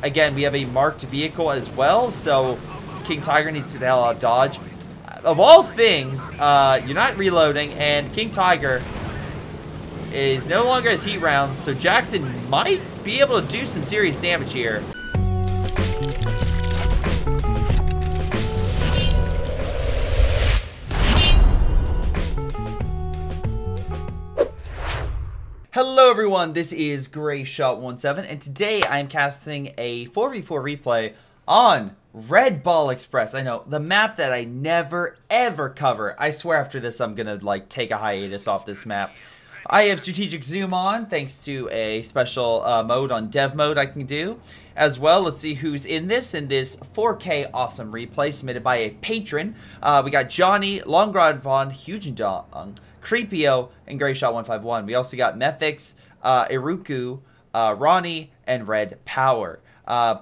again, we have a marked vehicle as well, so King Tiger needs to get the hell out of dodge. Of all things, you're not reloading, and King Tiger is no longer as heat rounds, so Jackson might be able to do some serious damage here. Hello everyone, this is Greyshot17, and today I am casting a 4v4 replay on Red Ball Express. I know, the map that I never ever cover. I swear after this I'm gonna like take a hiatus off this map. I have strategic zoom on thanks to a special mode on dev mode I can do. As well, let's see who's in this 4K awesome replay submitted by a patron. We got Johnny, Longrod Von, Hugendong, Creepio, and Greyshot151. We also got Mephix, Iruku, Ronnie, and Red Power.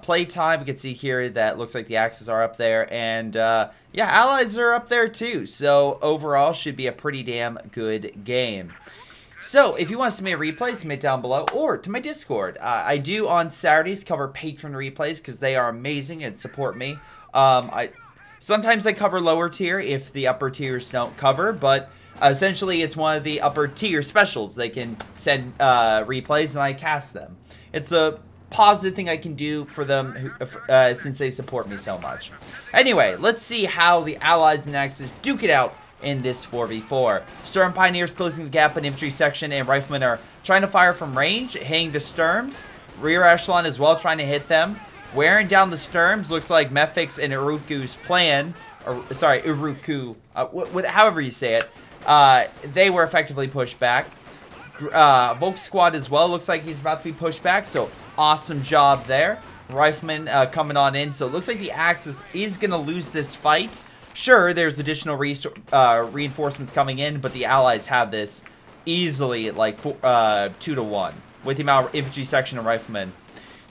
Playtime, we can see here that looks like the axes are up there, and yeah, allies are up there too. So overall, should be a pretty damn good game. So if you want to submit a replay, submit down below or to my Discord. I do on Saturdays cover patron replays because they are amazing and support me. Sometimes I cover lower tier if the upper tiers don't cover, but essentially, it's one of the upper tier specials. They can send replays and I cast them. It's a positive thing I can do for them since they support me so much. Anyway, let's see how the allies and axes duke it out in this 4v4. Sturm Pioneers closing the gap in infantry section, and riflemen are trying to fire from range, hitting the Sturms. Rear echelon as well, trying to hit them. Wearing down the Sturms looks like Mephix and Iruku's plan. Or, sorry, Iruku, however you say it. They were effectively pushed back. Volk Squad as well looks like he's about to be pushed back, so awesome job there. Rifleman coming on in, so it looks like the Axis is going to lose this fight. Sure, there's additional reinforcements coming in, but the Allies have this easily at like 2-to-1 with the amount of infantry section and riflemen.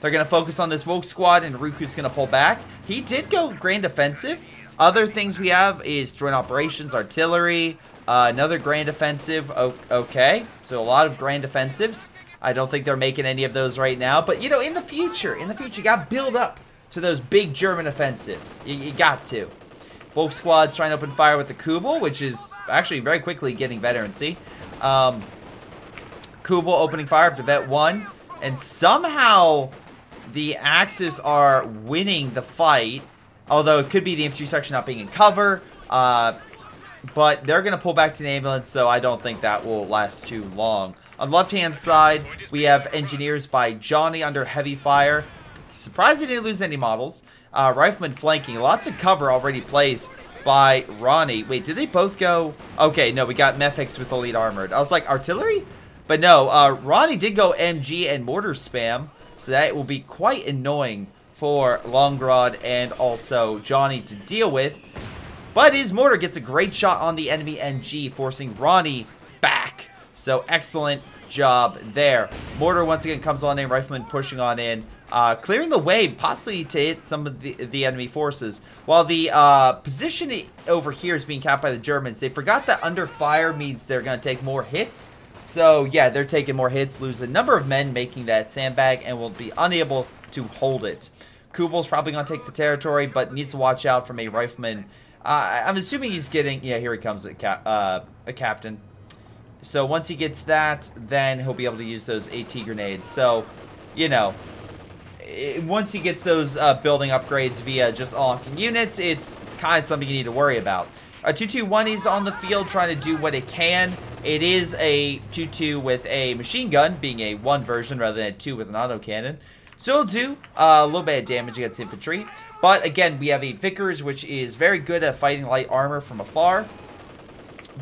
They're going to focus on this Volk Squad, and Ruku's going to pull back. He did go grand offensive. Other things we have is joint operations, artillery, another grand offensive. Okay, so a lot of grand offensives. I don't think they're making any of those right now, but you know, in the future, you got to build up to those big German offensives. You got to. Volk Squad's trying to open fire with the Kubel, which is actually very quickly getting veterancy. Kubel opening fire up to Vet 1, and somehow the Axis are winning the fight. Although it could be the infantry section not being in cover. But they're going to pull back to the ambulance, so I don't think that will last too long. On the left-hand side, we have engineers by Johnny under heavy fire. Surprised they didn't lose any models. Rifleman flanking. Lots of cover already placed by Ronnie. Wait, did they both go? Okay, no, we got Mephix with the lead armored. I was like, artillery? But no, Ronnie did go MG and mortar spam, so that will be quite annoying for Longrod and also Johnny to deal with. But his mortar gets a great shot on the enemy NG, forcing Ronnie back. So excellent job there. Mortar once again comes on in, rifleman pushing on in, clearing the way possibly to hit some of the enemy forces. While the position over here is being capped by the Germans, they forgot that under fire means they're going to take more hits. So yeah, they're taking more hits, lose a number of men making that sandbag, and will be unable to hold it. Kubel's probably going to take the territory, but needs to watch out from a rifleman. I'm assuming he's getting... Yeah, here he comes, a captain. So once he gets that, then he'll be able to use those AT grenades. So, you know, once he gets those building upgrades via just unlocking units, it's kind of something you need to worry about. 221 is on the field trying to do what it can. It is a 2-2 with a machine gun, being a 1 version rather than a 2 with an autocannon. So it'll do a little bit of damage against infantry. But again, we have a Vickers, which is very good at fighting light armor from afar.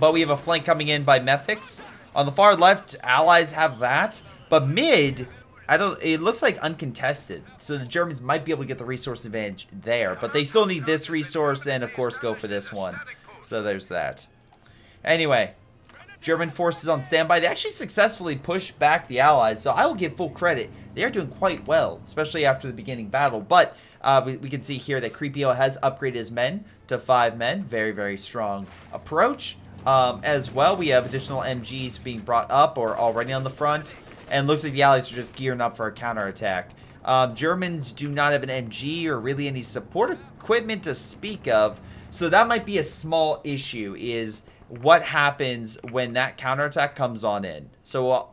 But we have a flank coming in by Mephix. On the far left, allies have that. But mid, it looks like uncontested. So the Germans might be able to get the resource advantage there. But they still need this resource and, of course, go for this one. So there's that. Anyway, German forces on standby. They actually successfully pushed back the allies. So I will give full credit. They are doing quite well, especially after the beginning battle. But we can see here that Creepio has upgraded his men to 5 men. Very, very strong approach. As well, we have additional MGs being brought up or already on the front. And looks like the allies are just gearing up for a counterattack. Germans do not have an MG or really any support equipment to speak of. So that might be a small issue, is what happens when that counterattack comes on in. So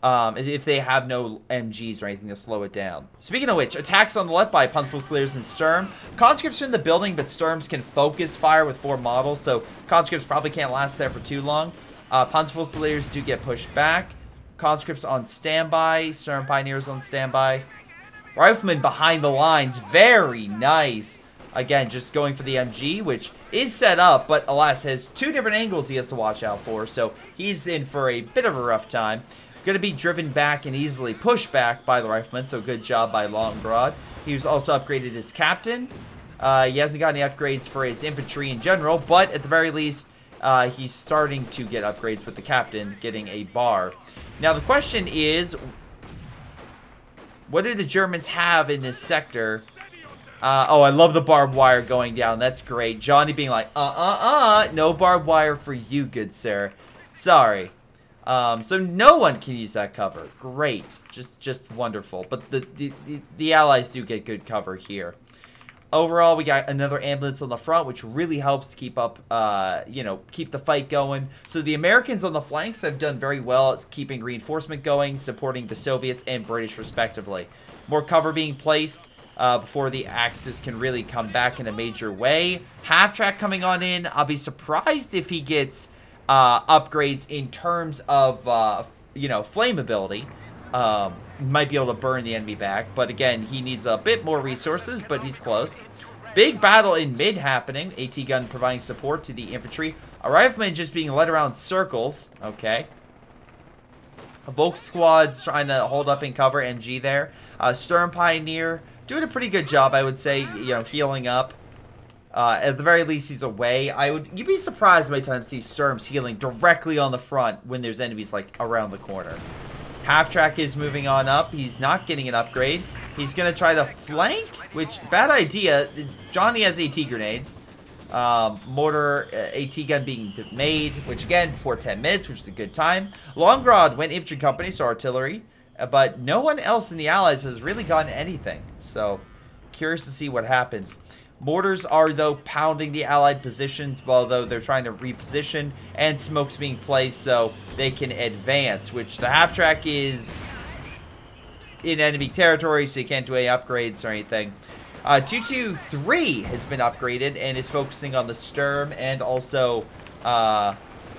if they have no MGs or anything to slow it down. Speaking of which, attacks on the left by Panzer and Sturm. Conscripts are in the building, but Sturms can focus fire with 4 models, so Conscripts probably can't last there for too long. Panzer do get pushed back. Conscripts on standby. Sturm Pioneers on standby. Rifleman behind the lines. Very nice. Again, just going for the MG, which is set up, but alas, has 2 different angles he has to watch out for, so he's in for a bit of a rough time. Going to be driven back and easily pushed back by the Rifleman, so good job by Longrod. He was also upgraded as captain. He hasn't got any upgrades for his infantry in general, but at the very least, he's starting to get upgrades with the captain getting a bar. Now, the question is, what do the Germans have in this sector? Oh, I love the barbed wire going down. That's great. Johnny being like, no barbed wire for you, good sir. Sorry. So no one can use that cover. Great. Just wonderful. But the Allies do get good cover here. Overall, we got another ambulance on the front, which really helps keep up, keep the fight going. So the Americans on the flanks have done very well at keeping reinforcement going, supporting the Soviets and British respectively. More cover being placed before the Axis can really come back in a major way. Half-track coming on in. I'll be surprised if he gets upgrades in terms of, flammability. Might be able to burn the enemy back, but again, he needs a bit more resources, but he's close. Big battle in mid happening. AT gun providing support to the infantry. A rifleman just being led around circles. Okay. A Volk squad's trying to hold up in cover. MG there. Sturm Pioneer doing a pretty good job, I would say, healing up. At the very least, he's away. You'd be surprised by the time to see Sturms healing directly on the front when there's enemies, like, around the corner. Half-track is moving on up. He's not getting an upgrade. He's going to try to flank, which, bad idea. Johnny has AT grenades. Mortar, AT gun being made, which, again, before 10 minutes, which is a good time. Longrod went infantry company, so artillery. But no one else in the Allies has really gotten anything. So, curious to see what happens. Mortars are, though, pounding the Allied positions, although they're trying to reposition, and smoke's being placed so they can advance, which the half-track is in enemy territory, so you can't do any upgrades or anything. 223 has been upgraded and is focusing on the Sturm and also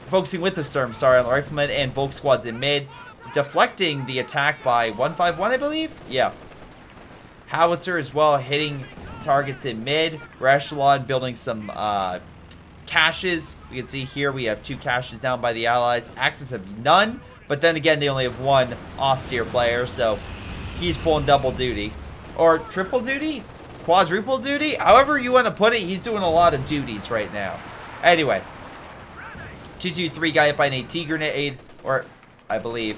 focusing with the Sturm, sorry, on the Riflemen and Volk squads in mid, deflecting the attack by 151, I believe? Yeah. Howitzer as well, hitting targets in mid. We're echelon building some caches. We can see here we have 2 caches down by the Allies. Axis have none, but then again they only have 1 austere player, so he's pulling double duty. Or triple duty? Quadruple duty? However you want to put it, he's doing a lot of duties right now. Anyway. 223 guy hit by an AT grenade, or I believe.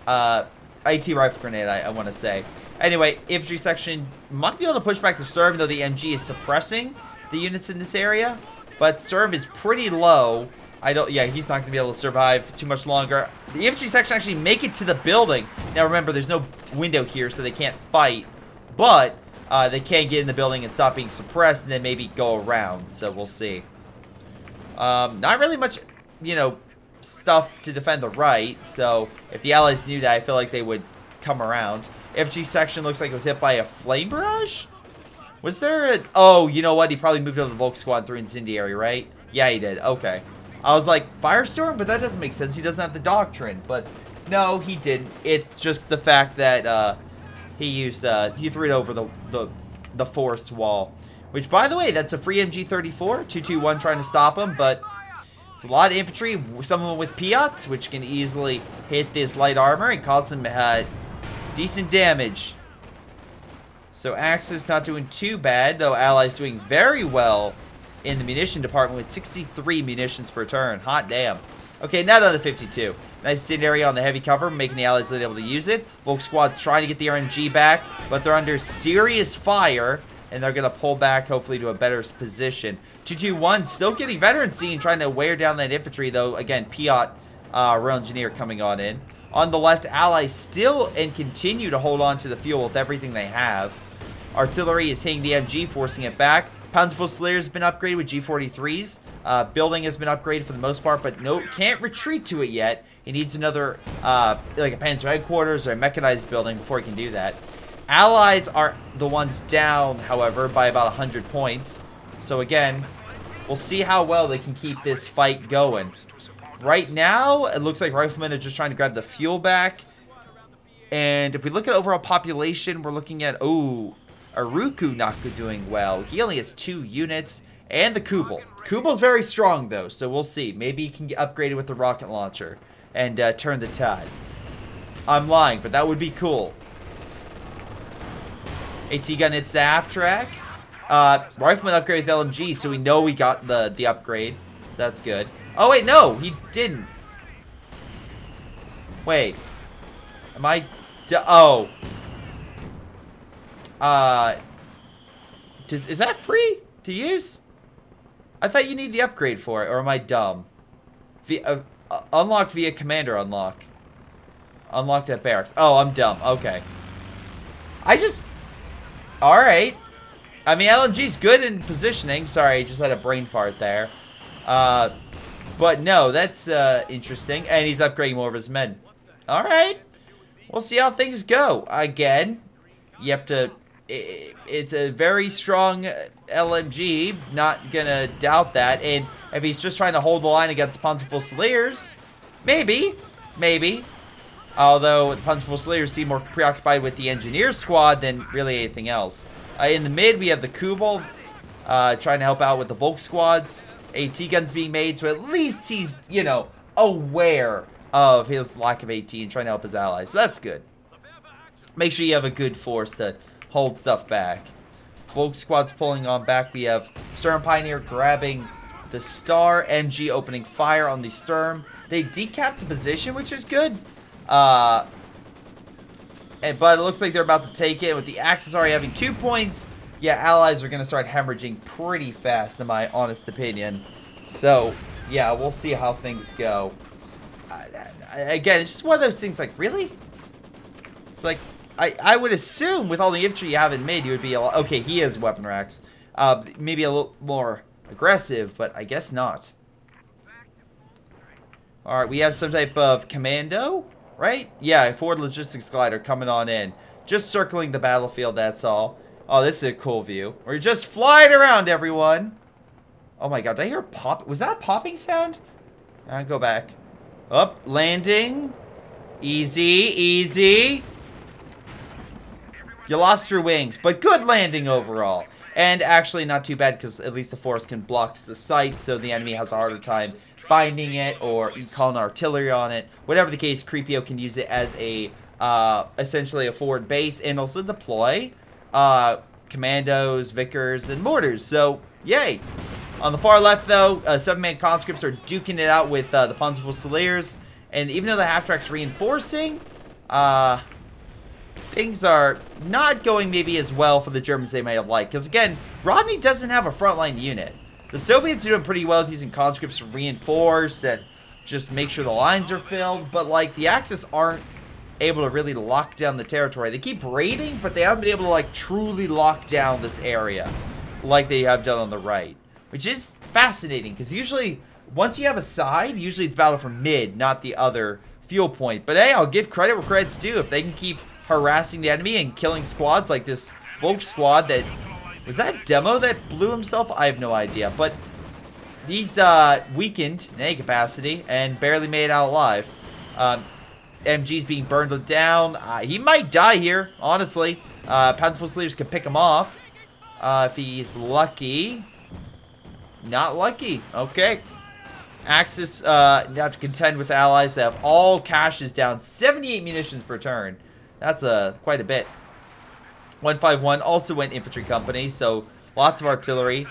AT rifle grenade, I want to say. Anyway, infantry section might be able to push back the Sturm, though the MG is suppressing the units in this area. But Sturm is pretty low. Yeah, he's not going to be able to survive too much longer. The infantry section actually make it to the building. Now remember, there's no window here, so they can't fight. But they can get in the building and stop being suppressed, and then maybe go around. So we'll see. Not really much, stuff to defend the right. So if the Allies knew that, I feel like they would come around. FG section looks like it was hit by a flame barrage. Was there a... Oh, you know what? He probably moved over the Volk squad through incendiary, right? Yeah, he did. Okay. I was like, Firestorm? But that doesn't make sense. He doesn't have the doctrine. But no, he didn't. It's just the fact that he threw it over the forest wall. Which, by the way, that's a free MG-34. 221 trying to stop him, but it's a lot of infantry. Some of them with Piats, which can easily hit this light armor and cause them decent damage. So Axis not doing too bad, though Allies doing very well in the munition department with 63 munitions per turn. Hot damn. Okay, now down to 52. Nice incendiary on the heavy cover, making the Allies able to use it. Volk squad's trying to get the RNG back, but they're under serious fire, and they're going to pull back, hopefully, to a better position. 221 still getting veterancy and trying to wear down that infantry, though. Again, Piat, Royal Engineer coming on in. On the left, allies still and continue to hold on to the fuel with everything they have. Artillery is hitting the MG, forcing it back. Panzer IV has been upgraded with G43s. Building has been upgraded for the most part, but no, can't retreat to it yet. He needs another, like a Panzer headquarters or a mechanized building before he can do that. Allies are the ones down, however, by about 100 points. So again, we'll see how well they can keep this fight going. Right now, it looks like riflemen are just trying to grab the fuel back. And if we look at overall population, we're looking at, oh, Aruku not doing well. He only has 2 units. And the Kubel. Kubel's very strong, though, so we'll see. Maybe he can get upgraded with the rocket launcher and turn the tide. I'm lying, but that would be cool. AT gun hits the half track. Rifleman upgrade with LMG, so we know we got the upgrade. So that's good. Oh, wait, no, he didn't. Wait. Am I... Oh. Is that free to use? I thought you need the upgrade for it, or am I dumb? Unlocked via commander unlock. Unlocked at barracks. Oh, I'm dumb. Okay. Alright. I mean, LMG's good in positioning. Sorry, I just had a brain fart there. But no, that's interesting. And he's upgrading more of his men. Alright. We'll see how things go. Again, you have to... It's a very strong LMG. Not gonna doubt that. And if he's just trying to hold the line against Panzer Fusiliers, maybe. Although the Panzer Fusiliers seem more preoccupied with the engineer squad than really anything else. In the mid, we have the Kubel trying to help out with the Volk squads. AT guns being made, so at least he's, you know, aware of his lack of AT and trying to help his allies. So that's good. Make sure you have a good force to hold stuff back. Volk squad's pulling on back. We have Sturm Pioneer grabbing the Star. MG opening fire on the Sturm. They decapped the position, which is good. But it looks like they're about to take it. With the Axis already having 2 points, yeah, allies are going to start hemorrhaging pretty fast, in my honest opinion. So, yeah, we'll see how things go. Again, it's just one of those things like, really? It's like, I would assume with all the infantry you have in mid, you would be a lot... Okay, he has weapon racks. Maybe a little more aggressive, but I guess not. Alright, we have some type of commando, right? Yeah, forward logistics glider coming on in. Just circling the battlefield, that's all. Oh, this is a cool view. We're just flying around, everyone. Oh my god, did I hear a pop? Was that a popping sound? I'll go back. Up, landing. Easy, easy. You lost your wings, but good landing overall. And actually not too bad, because at least the force can block the sight, so the enemy has a harder time finding it or calling artillery on it. Whatever the case, Creepio can use it as a essentially a forward base and also deploy commandos, Vickers, and mortars. So, yay. On the far left, though, 7-man conscripts are duking it out with the Panzer Fusiliers. And even though the half-track's reinforcing, things are not going maybe as well for the Germans they might have liked. Because, again, Rodney doesn't have a frontline unit. The Soviets are doing pretty well with using conscripts to reinforce and just make sure the lines are filled. But, like, the Axis aren't able to really lock down the territory. They keep raiding, but they haven't been able to, like, truly lock down this area like they have done on the right. Which is fascinating, because usually, once you have a side, usually it's battle for mid, not the other fuel point. But hey, I'll give credit where credit's due. If they can keep harassing the enemy and killing squads like this Volk squad that... Was that a demo that blew himself? I have no idea. But he's weakened in any capacity and barely made it out alive. MG's being burned down. He might die here, honestly. Panzer Fusiliers can pick him off if he's lucky. Not lucky. Okay. Axis have to contend with allies that have all caches down. 78 munitions per turn. That's quite a bit. 151 also went infantry company, so lots of artillery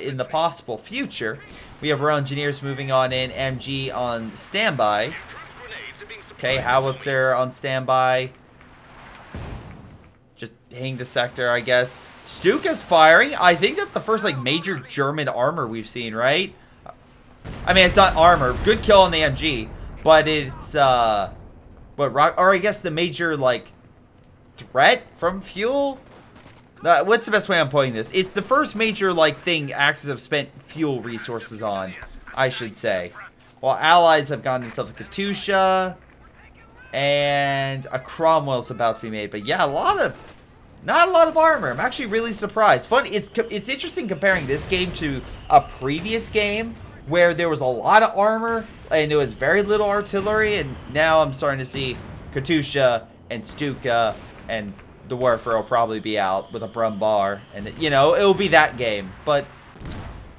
in the possible future. We have our engineers moving on in. MG on standby. Okay, howitzer on standby. Just hitting the sector, I guess. Stuka's firing. I think that's the first, like, major German armor we've seen, right? I mean, it's not armor. Good kill on the MG. But it's, or I guess the major, like, threat from fuel? What's the best way I'm putting this? It's the first major, like, thing Axis have spent fuel resources on, I should say. While allies have gotten themselves a Katusha, and a Cromwell's about to be made. But yeah, not a lot of armor. I'm actually really surprised. Fun. It's interesting comparing this game to a previous game where there was a lot of armor and there was very little artillery, and now I'm starting to see Katusha and Stuka, and the Warfare will probably be out with a Brumbar, and you know, it'll be that game. But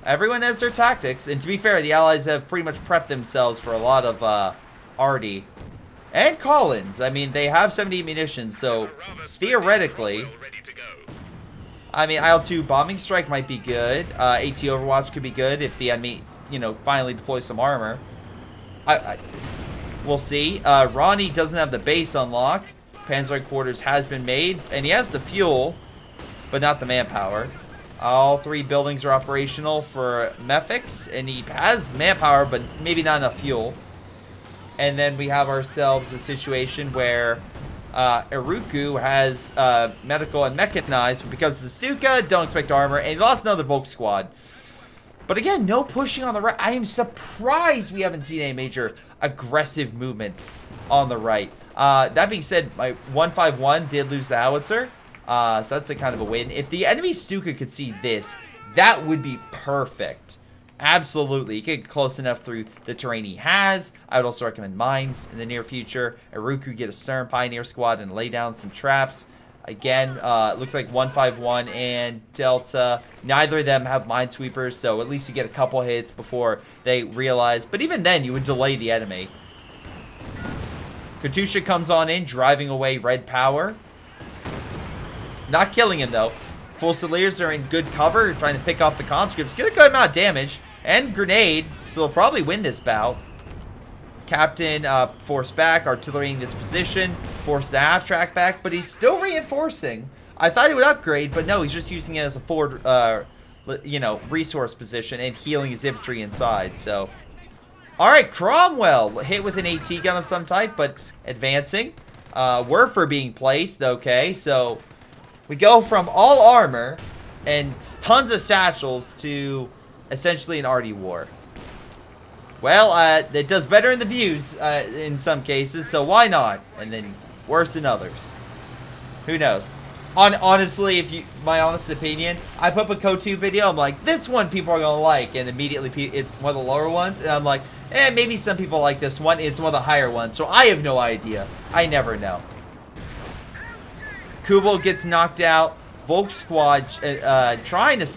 everyone has their tactics, and to be fair, the Allies have pretty much prepped themselves for a lot of arty and Collins. I mean, they have 70 munitions, so theoretically, I mean, IL-2 bombing strike might be good. AT Overwatch could be good if the enemy, you know, finally deploys some armor. We'll see. Ronnie doesn't have the base unlock. Panzer Headquarters has been made, and he has the fuel, but not the manpower. All three buildings are operational for Mephix, and he has manpower, but maybe not enough fuel. And then we have ourselves a situation where Iruku has medical and mechanized, but because of the Stuka, don't expect armor, and he lost another Volk squad. But again, no pushing on the right. I am surprised we haven't seen any major aggressive movements on the right. That being said, my 151 did lose the howitzer, so that's a kind of a win. If the enemy Stuka could see this, that would be perfect. Absolutely. He could get close enough through the terrain he has. I would also recommend mines in the near future. Iruku get a Stern Pioneer squad and lay down some traps. Again, looks like 151 and Delta, neither of them have minesweepers, so at least you get a couple hits before they realize. But even then, you would delay the enemy. Katusha comes on in, driving away red power. Not killing him, though. Fusiliers are in good cover, trying to pick off the conscripts. Get a good amount of damage. And grenade, so they'll probably win this bout. Captain forced back, artillerying this position. Forced the half-track back, but he's still reinforcing. I thought he would upgrade, but no, he's just using it as a forward, you know, resource position and healing his infantry inside, so... Alright, Cromwell, hit with an AT gun of some type, but advancing. Werfer being placed, okay, so... We go from all armor and tons of satchels to essentially an arty war. Well, it does better in the views in some cases, so why not? And then worse in others. Who knows? Honestly, if you, my honest opinion, I put up a CoH2 video, I'm like, this one people are gonna like, and immediately it's one of the lower ones, and I'm like, maybe some people like this one, it's one of the higher ones, so I have no idea. I never know. Kubo gets knocked out. Volk squad trying to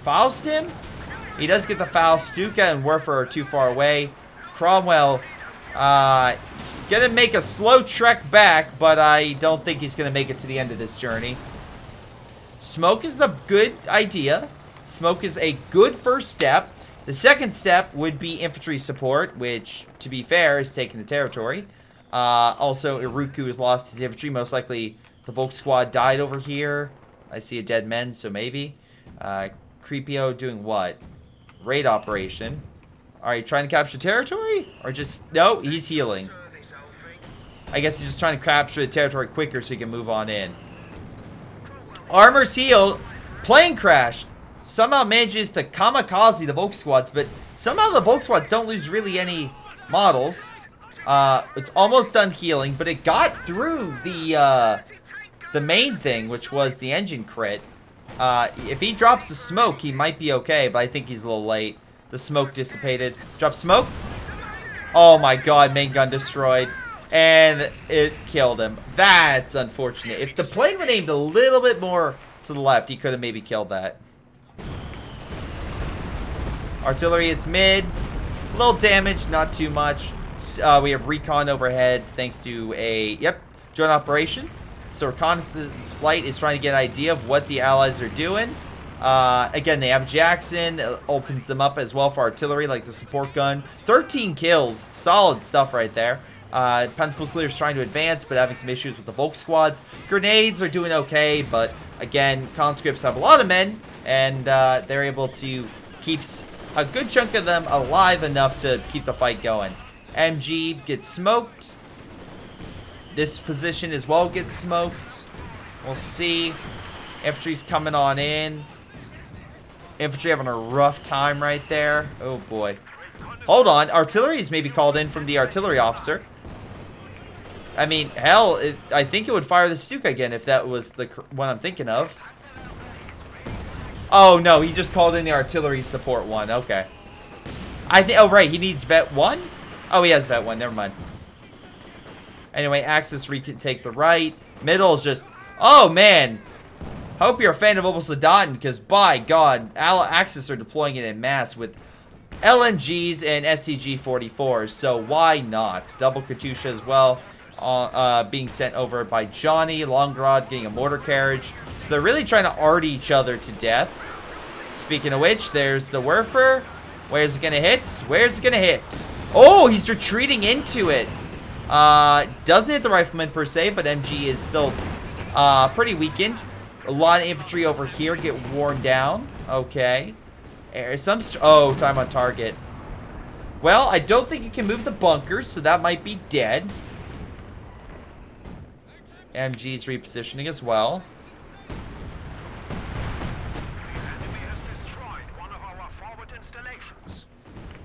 Faust him. He does get the Faust. Stuka and Werfer are too far away. Cromwell gonna make a slow trek back, but I don't think he's gonna make it to the end of this journey. Smoke is the good idea. Smoke is a good first step. The second step would be infantry support, which, to be fair, is taking the territory. Also, Iruku has lost his infantry. Most likely, the Volk squad died over here. I see a dead men, so maybe. Creepio doing what? Raid operation. Are you trying to capture territory? Or just... No, he's healing. I guess he's just trying to capture the territory quicker so he can move on in. Armor's healed. Plane crash. Somehow manages to kamikaze the Volk squads, but somehow the Volk squads don't lose really any models. It's almost done healing, but it got through the main thing, which was the engine crit. If he drops the smoke, he might be okay, but I think he's a little late. The smoke dissipated. Drop smoke. Oh my god, main gun destroyed. And it killed him. That's unfortunate. If the plane would aimed a little bit more to the left, he could have maybe killed that. Artillery, it's mid. A little damage, not too much. We have recon overhead thanks to a, yep, drone operations. So reconnaissance flight is trying to get an idea of what the allies are doing. Again, they have Jackson. That opens them up as well for artillery, like the support gun. 13 kills. Solid stuff right there. Panther Fusilier is trying to advance, but having some issues with the Volk squads. Grenades are doing okay, but again, conscripts have a lot of men, and they're able to keep a good chunk of them alive enough to keep the fight going. MG gets smoked. this position as well gets smoked. We'll see. Infantry's coming on in. Infantry having a rough time right there. Oh boy. Hold on. Artillery is maybe called in from the artillery officer. I mean, hell, I think it would fire the Stuka again if that was the one I'm thinking of. Oh, no. He just called in the artillery support one. Okay. Oh, right. He needs Vet 1? Oh, he has Vet 1. Never mind. Anyway, Axis 3 can take the right. Middle is just... Oh, man. Hope you're a fan of Obelsodaten, because, by God, Axis are deploying it en masse with LMGs and SCG-44s, so why not? Double Katusha as well, being sent over by Johnny. Longrod getting a mortar carriage. So they're really trying to arty each other to death. Speaking of which, there's the Werfer. Where's it going to hit? Where's it going to hit? Oh, he's retreating into it. Doesn't hit the rifleman per se, but MG is still pretty weakened. A lot of infantry over here get worn down. Okay. Oh, time on target. Well, I don't think you can move the bunkers, so that might be dead. MG's repositioning as well.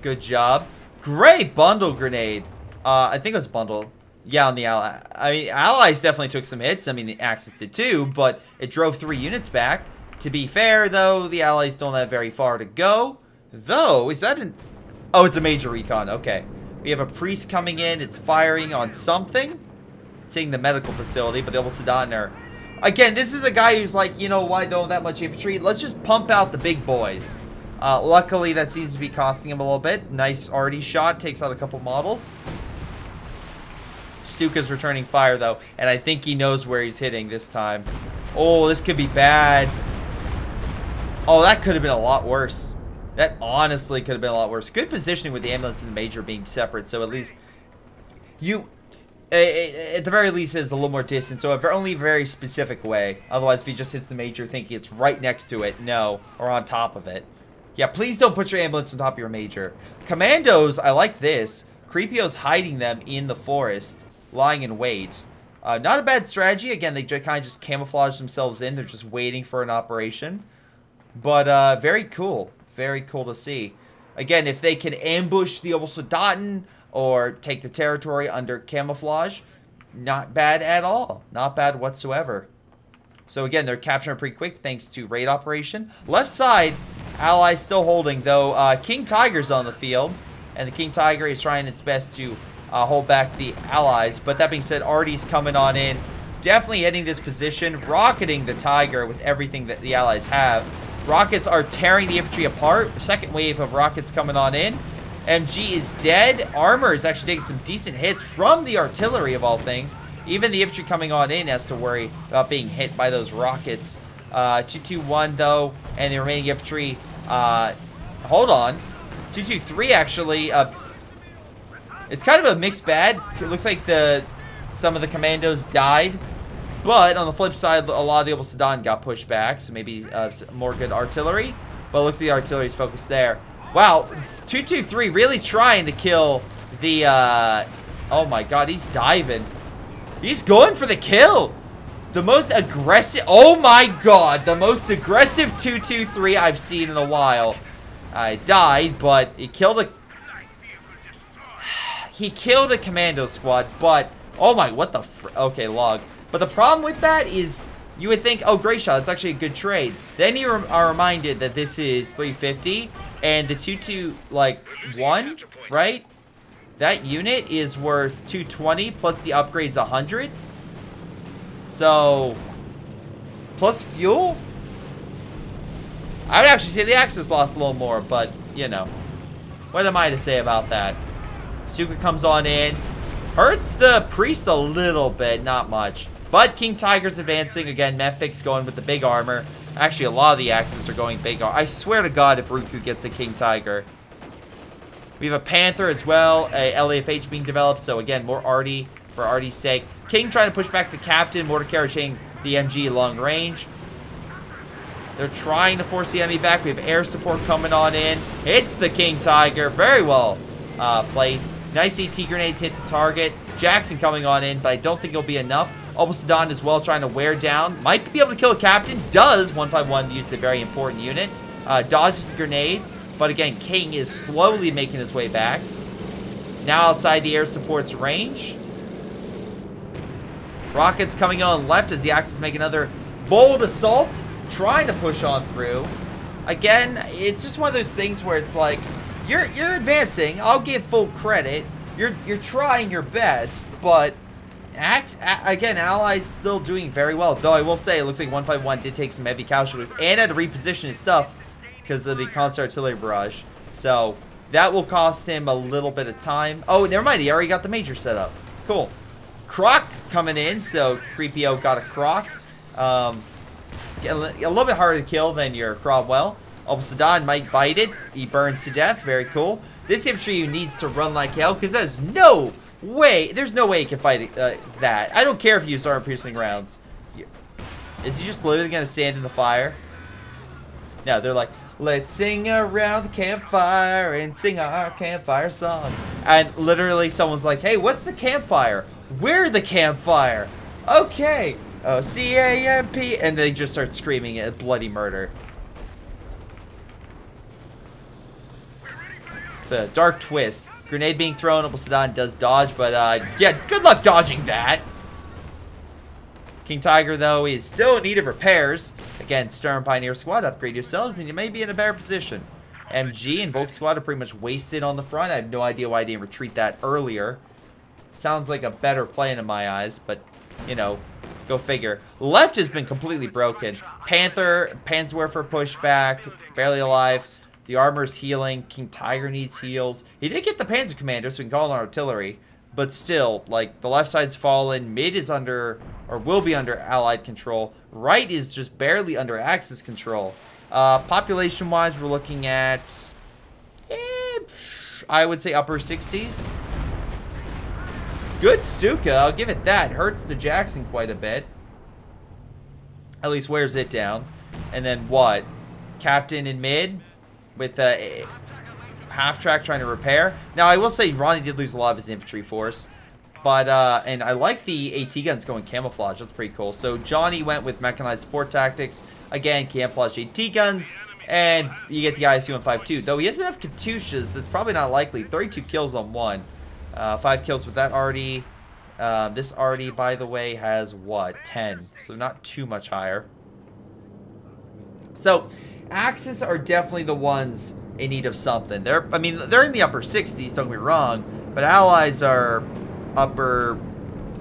Good job. Great bundle grenade. I think it was bundle. Yeah, on the ally. I mean, allies definitely took some hits. I mean, the Axis did too, but it drove 3 units back. To be fair, though, the allies don't have very far to go. Though, is that an... Oh, it's a major recon. Okay. We have a priest coming in. It's firing on something. It's seeing the medical facility, but the Obelsodaten are... Again, this is a guy who's like, you know, why don't that much infantry? Let's just pump out the big boys. Luckily, that seems to be costing him a little bit. Nice arty shot. Takes out a couple models. Stuka's returning fire, though, and I think he knows where he's hitting this time. Oh, this could be bad. Oh, that could have been a lot worse. That honestly could have been a lot worse. Good positioning with the ambulance and the major being separate, so at least you, at the very least, it's a little more distance, so only a very specific way. Otherwise, if he just hits the major thinking it's right next to it, no, or on top of it. Yeah, please don't put your ambulance on top of your major. Commandos, I like this. Creepio's hiding them in the forest, lying in wait. Not a bad strategy. Again, they kind of just camouflage themselves in. They're just waiting for an operation. But very cool. Very cool to see. Again, if they can ambush the Obelsodaten or take the territory under camouflage, not bad at all. Not bad whatsoever. So again, they're capturing pretty quick thanks to raid operation. Left side, allies still holding, though. King Tiger's on the field. And the King Tiger is trying its best to hold back the allies. But that being said, Artie's coming on in. Definitely hitting this position. Rocketing the Tiger with everything that the allies have. Rockets are tearing the infantry apart. Second wave of rockets coming on in. MG is dead. Armor is actually taking some decent hits from the artillery, of all things. Even the infantry coming on in has to worry about being hit by those rockets. 221, though. And the remaining infantry... hold on. 223, actually... it's kind of a mixed bag. It looks like some of the commandos died. But on the flip side, a lot of the Obelsodaten got pushed back. So maybe more good artillery. But it looks like the artillery's focused there. Wow. 223 really trying to kill the... oh my god, he's diving. He's going for the kill. The most aggressive... Oh my god. The most aggressive 223 I've seen in a while. I died, but he killed a... He killed a commando squad, but... Oh my, what the okay, log. But the problem with that is, you would think, oh, Greyshot, it's actually a good trade. Then you are reminded that this is 350, and the 221, right? That unit is worth 220, plus the upgrade's 100. So, plus fuel? I would actually say the Axis lost a little more, but, you know. What am I to say about that? Stuka comes on in. Hurts the priest a little bit, not much. But King Tiger's advancing. Again, Mephic's going with the big armor. Actually, a lot of the Axis are going big armor. I swear to God if Ruku gets a King Tiger. We have a Panther as well. A LAFH being developed. So, again, more arty for arty's sake. King trying to push back the captain. Mortar carriaging the MG long range. They're trying to force the enemy back. We have air support coming on in. It's the King Tiger. Very well placed. Nice AT grenades hit the target. Jackson coming on in, but I don't think it'll be enough. Obelsadon as well trying to wear down. Might be able to kill a captain. Does. 151 use a very important unit. Dodges the grenade. But again, King is slowly making his way back. Now outside the air support's range. Rockets coming on left as the Axis make another bold assault. Trying to push on through. Again, it's just one of those things where it's like, you're advancing. I'll give full credit. You're trying your best, but again, Allies still doing very well. Though I will say, it looks like 151 did take some heavy casualties and had to reposition his stuff because of the constant artillery barrage. So that will cost him a little bit of time. Oh, never mind. He already got the major set up. Cool. Croc coming in, so Creepio got a Croc. A little bit harder to kill than your Cromwell. Obelsadon might bite it. He burns to death. Very cool. This infantry needs to run like hell because there's no way. There's no way he can fight that. I don't care if you use armor-piercing rounds. Is he just literally going to stand in the fire? No, they're like, let's sing around the campfire and sing our campfire song. And literally someone's like, hey, what's the campfire? We're the campfire. Okay. Oh, C-A-M-P. And they just start screaming at bloody murder. It's a dark twist. Grenade being thrown. Obelsadon does dodge, but yeah, good luck dodging that. King Tiger, though, is still in need of repairs. Again, Sturm Pioneer Squad, upgrade yourselves, and you may be in a better position. MG and Volk Squad are pretty much wasted on the front. I have no idea why I didn't retreat that earlier. Sounds like a better plan in my eyes, but, you know, go figure. Left has been completely broken. Panther, Panzer IV pushback, barely alive. The armor's healing. King Tiger needs heals. He did get the Panzer Commander, so we can call on artillery. But still, like, the left side's fallen. Mid is under, or will be under Allied control. Right is just barely under Axis control. Population-wise, we're looking at, I would say upper 60s. Good Stuka, I'll give it that. Hurts the Jackson quite a bit. At least wears it down. And then what? Captain in mid with a half-track trying to repair. Now, I will say Ronnie did lose a lot of his infantry force. But, and I like the AT guns going camouflage. That's pretty cool. So, Johnny went with mechanized support tactics. Again, camouflage AT guns. And you get the ISU and 5.2. Though he has enough Katyushas, that's probably not likely. 32 kills on one. 5 kills with that arty. This arty, by the way, has what? 10. So, not too much higher. So, Axis are definitely the ones in need of something. They're in the upper 60s, don't get me wrong. But Allies are upper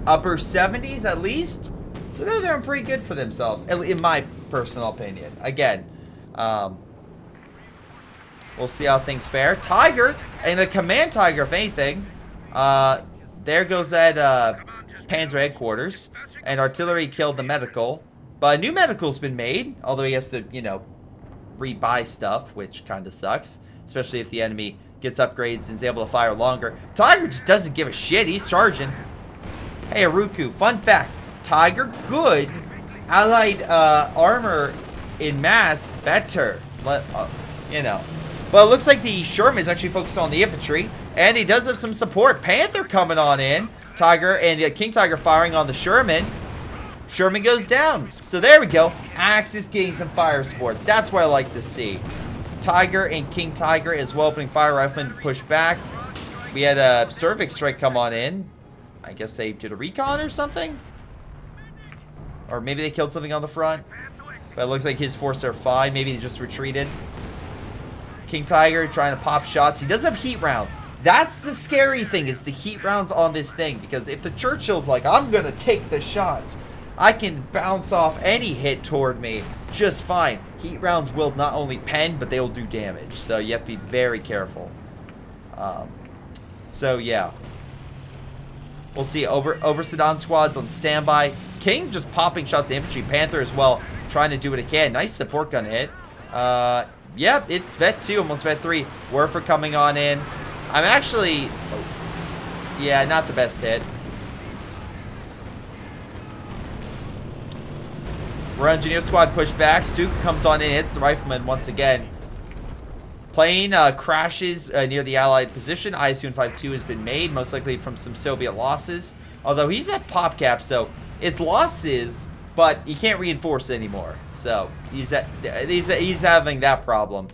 70s at least. So they're doing pretty good for themselves, in my personal opinion. Again, we'll see how things fare. Tiger, and a command Tiger, if anything. There goes that Panzer headquarters. And artillery killed the medical. But a new medical's been made, although he has to, you know, rebuy stuff, which kind of sucks. Especially if the enemy gets upgrades and is able to fire longer. Tiger just doesn't give a shit. He's charging. Hey, Aruku, fun fact. Tiger, good. Allied armor in mass, better. You know. But it looks like the Sherman is actually focused on the infantry. And he does have some support. Panther coming on in. Tiger and the King Tiger firing on the Sherman. Sherman goes down. So there we go. Axis getting some fire support. That's what I like to see. Tiger and King Tiger as well opening fire. Riflemen push back. We had a Cervix strike come on in. I guess they did a recon or something. Or maybe they killed something on the front. But it looks like his forces are fine. Maybe they just retreated. King Tiger trying to pop shots. He does have heat rounds. That's the scary thing, is the heat rounds on this thing. Because if the Churchill's like, I'm going to take the shots, I can bounce off any hit toward me just fine. Heat rounds will not only pen, but they will do damage. So you have to be very careful. So yeah. We'll see. Obelsadon squads on standby. King just popping shots at infantry. Panther as well, trying to do what it can. Nice support gun hit. Yep, it's Vet 2, almost Vet 3. Werfer coming on in. I'm actually... yeah, not the best hit. We're engineer squad push back. Stuka comes on in, hits the rifleman once again. Plane crashes near the Allied position. ISU-52 has been made, most likely from some Soviet losses. Although he's at pop cap, so it's losses, but he can't reinforce anymore. So he's having that problem.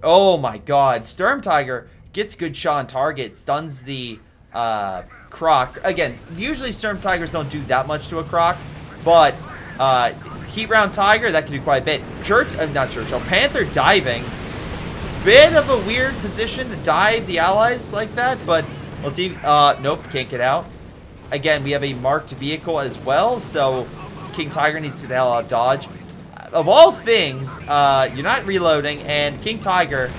Oh my God, Sturm Tiger gets good shot on target, stuns the Croc. Again, usually Sturm Tigers don't do that much to a Croc, but Heat Round Tiger, that can do quite a bit. Not Churchill, Panther diving. Bit of a weird position to dive the allies like that, but let's see. Nope, can't get out. Again, we have a marked vehicle as well, so King Tiger needs to get the hell out of Dodge. Of all things, you're not reloading, and King Tiger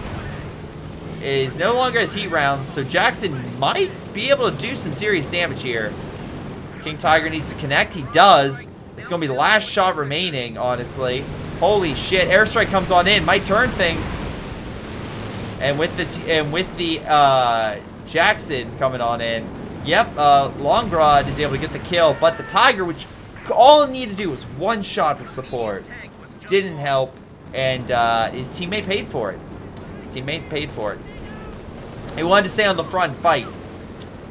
is no longer as heat rounds, so Jackson might be able to do some serious damage here. King Tiger needs to connect. He does. It's going to be the last shot remaining, honestly. Holy shit. Airstrike comes on in. Might turn things. And with the Jackson coming on in. Yep, Longrod is able to get the kill. But the Tiger, which all it needed to do was one shot to support, didn't help. And his teammate paid for it. He wanted to stay on the front and fight.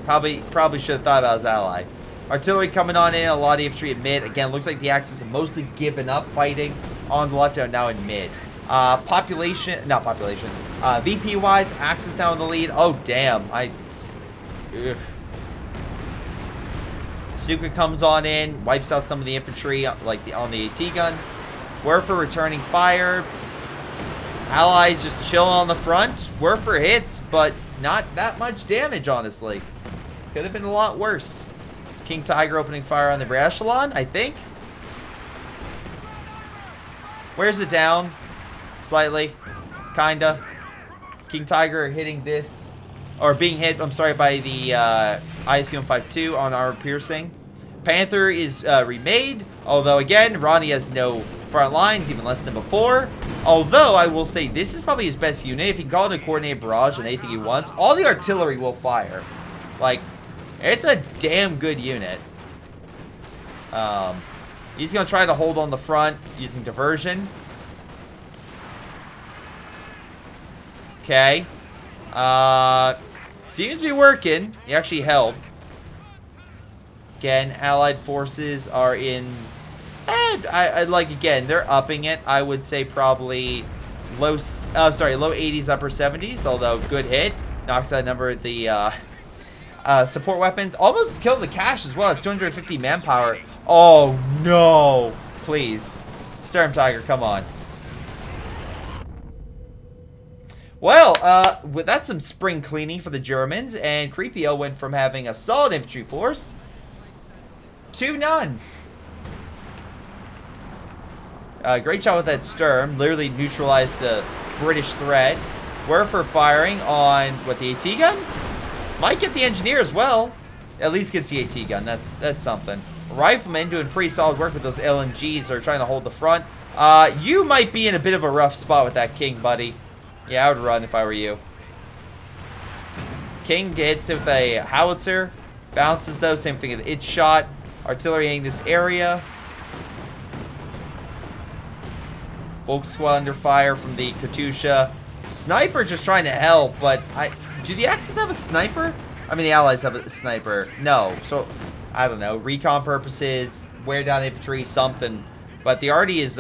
Probably should have thought about his ally. Artillery coming on in, a lot of infantry at mid. Again, looks like the Axis have mostly given up fighting on the left and now in mid. VP-wise, Axis now in the lead. Oh, damn. Stuka comes on in, wipes out some of the infantry like on the AT gun. Werfer returning fire. Allies just chilling on the front. Werfer hits, but not that much damage, honestly. Could have been a lot worse. King Tiger opening fire on the rear echelon, I think. Wears it down. Slightly. Kinda. King Tiger hitting this. Or being hit, I'm sorry, by the ISU-52 on our piercing. Panther is remade. Although, again, Ronnie has no front lines, even less than before. Although, I will say, this is probably his best unit. If he can call it a coordinated barrage and anything he wants, all the artillery will fire. Like, it's a damn good unit. He's going to try to hold on the front using diversion. Okay. Seems to be working. He actually held. Again, Allied forces are in... again, they're upping it. I would say probably low 80s, upper 70s. Although, good hit. Knocks out a number of the... support weapons. Almost killed the cache as well. It's 250 manpower. Oh, no. Please. Sturm Tiger, come on. Well, that's some spring cleaning for the Germans. And Creepio went from having a solid infantry force to none. Great shot with that Sturm. Literally neutralized the British threat. Werfer firing on, what, the AT gun? Might get the engineer as well. At least gets the AT gun. That's something. Riflemen doing pretty solid work with those LMGs. They're trying to hold the front. You might be in a bit of a rough spot with that King, buddy. Yeah, I would run if I were you. King gets it with a howitzer. Bounces though. Same thing with the itch shot. Artillery hitting this area. Folk squad under fire from the Katusha. Sniper just trying to help, but do the Axis have a sniper? I mean, the Allies have a sniper. No, so I don't know. Recon purposes, wear down infantry, something. But the Arty is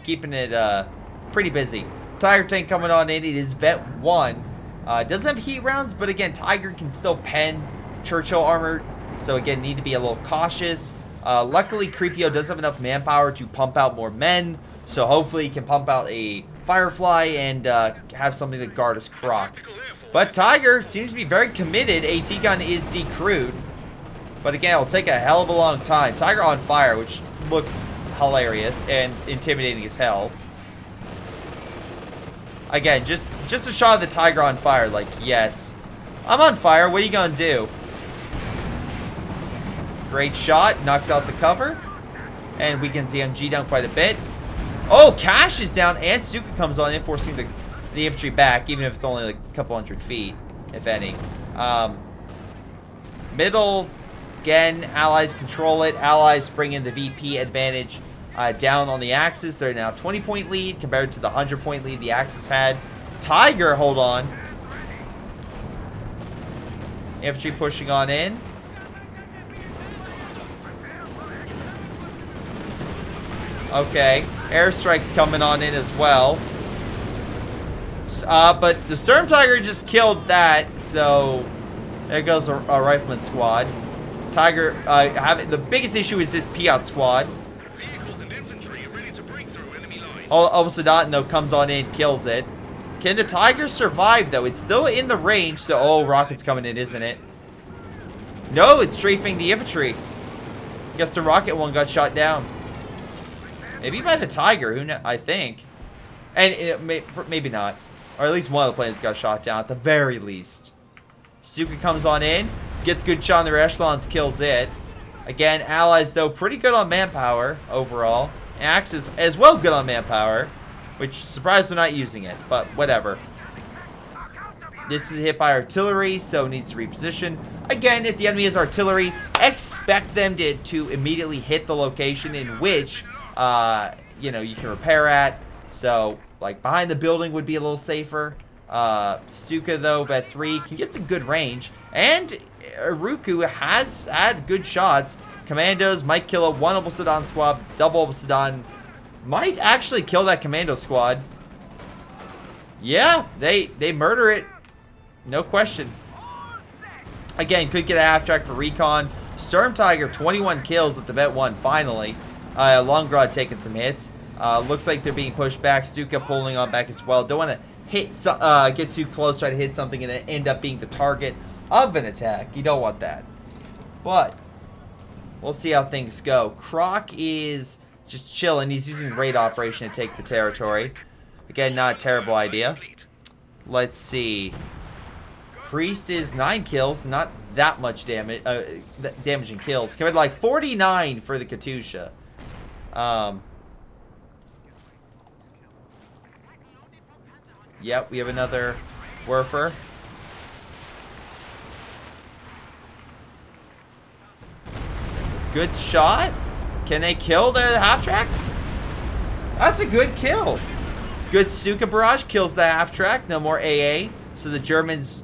keeping it pretty busy. Tiger tank coming on in. It is Vet 1. Doesn't have heat rounds, but again, Tiger can still pen Churchill armor. So again, need to be a little cautious. Luckily, Creepio does have enough manpower to pump out more men. So hopefully he can pump out a Firefly and have something to guard his Croc. But Tiger seems to be very committed. AT gun is decrewed. But again, it'll take a hell of a long time. Tiger on fire, which looks hilarious and intimidating as hell. Again, just a shot of the Tiger on fire. Like, yes. I'm on fire. What are you going to do? Great shot. Knocks out the cover. And weakens the MG down quite a bit. Oh, Cash is down. And Stuka comes on in, forcing the infantry back. Even if it's only like a couple hundred feet, if any. Middle. Again, Allies control it. Allies bring in the VP advantage down on the Axis. They're now 20-point lead compared to the 100-point lead the Axis had. Tiger, hold on. Infantry pushing on in. Okay, airstrikes coming on in as well. But the Sturm Tiger just killed that, so there goes a rifleman squad. Tiger, the biggest issue is this Piat squad. Vehicles and infantry are ready to break through enemy lines. Obsidian, though, comes on in, kills it. Can the Tiger survive, though? It's still in the range, so... Oh, rocket's coming in, isn't it? No, it's strafing the infantry. Guess the rocket one got shot down. Maybe by the Tiger, who knows? I think. And maybe not. Or at least one of the planes got shot down, at the very least. Stuka comes on in, gets good shot on the rear echelons, kills it. Again, allies, though, pretty good on manpower overall. Axis as well good on manpower, which surprised they're not using it, but whatever. This is hit by artillery, so needs to reposition. Again, if the enemy is artillery, expect them to immediately hit the location in which, you know, you can repair at. So, like, behind the building would be a little safer. Stuka, though, at 3, can get some good range. And Iruku has had good shots. Commandos might kill a one Obsidian squad, double Obsidian. Might actually kill that commando squad. Yeah, they murder it. No question. Again, could get a half track for recon. Sturm Tiger, 21 kills up to vet 1, finally. Longrod taking some hits. Looks like they're being pushed back. Stuka pulling on back as well. Don't want to hit get too close, try to hit something and then end up being the target of an attack. You don't want that. But we'll see how things go. Croc is just chilling. He's using raid operation to take the territory. Again, not a terrible idea. Let's see. Priest is 9 kills, not that much damage. Damaging kills. Compared to like 49 for the Katusha. Yep, we have another Werfer. Good shot. Can they kill the half-track? That's a good kill. Good Stuka barrage kills the half-track. No more AA. So the Germans,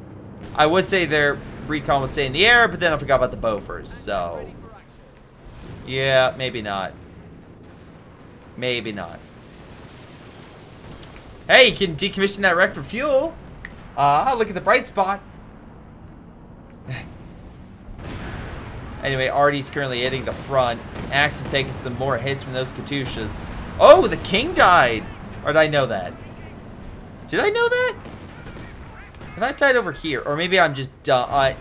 I would say their recon would stay in the air, but then I forgot about the Bofors. So, yeah, maybe not. Maybe not. Hey, you can decommission that wreck for fuel. Look at the bright spot. Anyway, Artie's currently hitting the front. Axe is taking some more hits from those Katyushas. Oh, the king died. Or did I know that? Did I know that? That died over here. Or maybe I'm just dumb.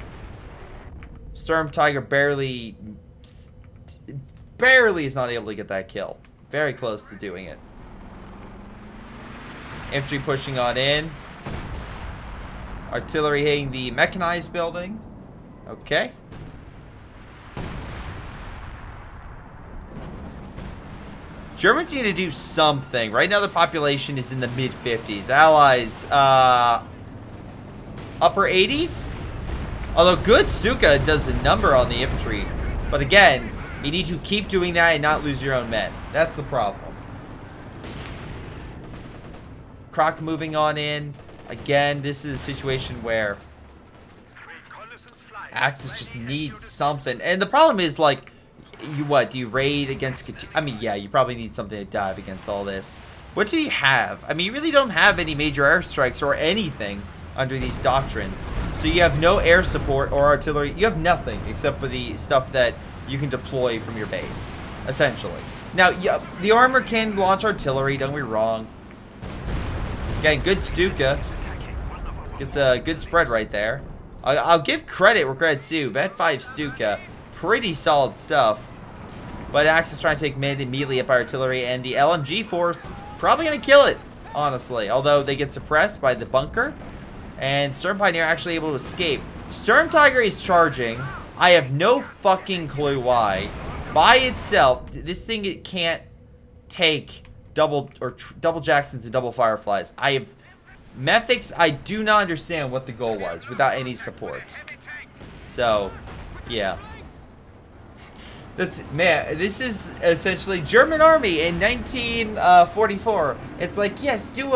Storm Tiger barely is not able to get that kill. Very close to doing it. Infantry pushing on in. Artillery hitting the mechanized building. Okay. Germans need to do something. Right now the population is in the mid-50s. Allies, upper 80s? Although good Stuka does a number on the infantry. But again, you need to keep doing that and not lose your own men. That's the problem. Croc moving on in. Again, this is a situation where Axis just needs something. And the problem is, like, do you raid against... I mean, yeah, you probably need something to dive against all this. What do you have? I mean, you really don't have any major airstrikes or anything under these doctrines. So you have no air support or artillery. You have nothing except for the stuff that you can deploy from your base, essentially. Now, yeah, the armor can launch artillery, don't be wrong. Again, good Stuka. Gets a good spread right there. I'll give credit where credit's due. Vet 5 Stuka. Pretty solid stuff. But Axe is trying to take mid immediately up by artillery. And the LMG force probably going to kill it, honestly. Although they get suppressed by the bunker. And Sturm Pioneer actually able to escape. Sturm Tiger is charging. I have no fucking clue why. By itself, this thing, it can't take double Jacksons and double Fireflies. Mephix, I do not understand what the goal was without any support. So, yeah. Man, this is essentially German army in 1944. It's like, yes, do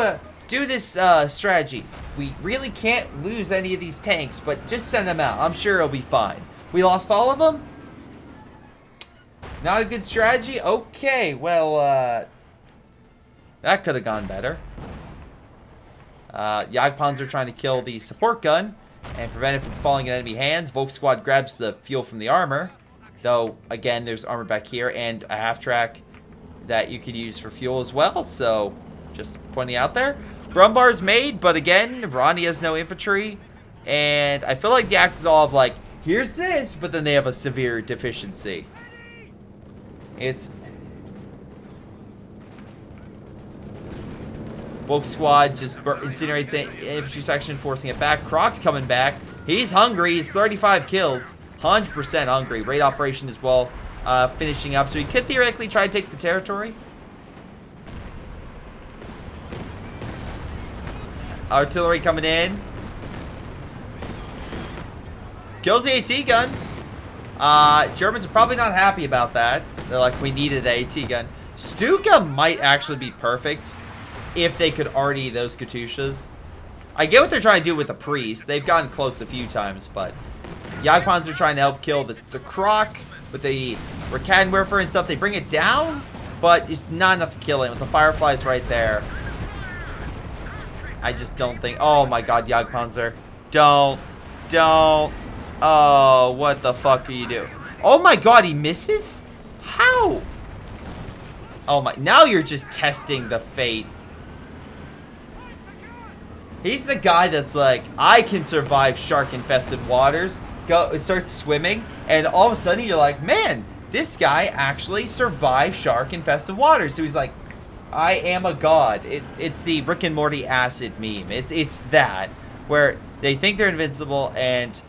do this strategy. We really can't lose any of these tanks, but just send them out. I'm sure it'll be fine. We lost all of them? Not a good strategy? Okay, well, that could have gone better. Jagdpanzer trying to kill the support gun and prevent it from falling in enemy hands. Volk grabs the fuel from the armor. Though, again, there's armor back here and a half-track that you could use for fuel as well. So, just pointing out there. Brumbar's made, but again, Ronnie has no infantry. And I feel like the Axis all have like, here's this, but then they have a severe deficiency. It's... Volk Squad just incinerates the infantry section, forcing it back. Croc's coming back. He's hungry. He's 35 kills. 100% hungry. Raid operation as well, finishing up. So he could theoretically try to take the territory. Artillery coming in. Kills the AT gun. Germans are probably not happy about that. They're like, we needed the AT gun. Stuka might actually be perfect if they could RD those Katyushas. I get what they're trying to do with the priest. They've gotten close a few times, but Jagdpanzer are trying to help kill the Croc with the Raketenwerfer and stuff. They bring it down, but it's not enough to kill it. With the Fireflies right there, I just don't think... Oh my god, Jagdpanzer. Don't. Oh, what the fuck are you doing? Oh my god, he misses? How? Oh my... Now you're just testing the fate. He's the guy that's like, I can survive shark-infested waters. It starts swimming, and all of a sudden you're like, man, this guy actually survived shark-infested waters. So he's like, I am a god. It's the Rick and Morty acid meme. It's that, where they think they're invincible, and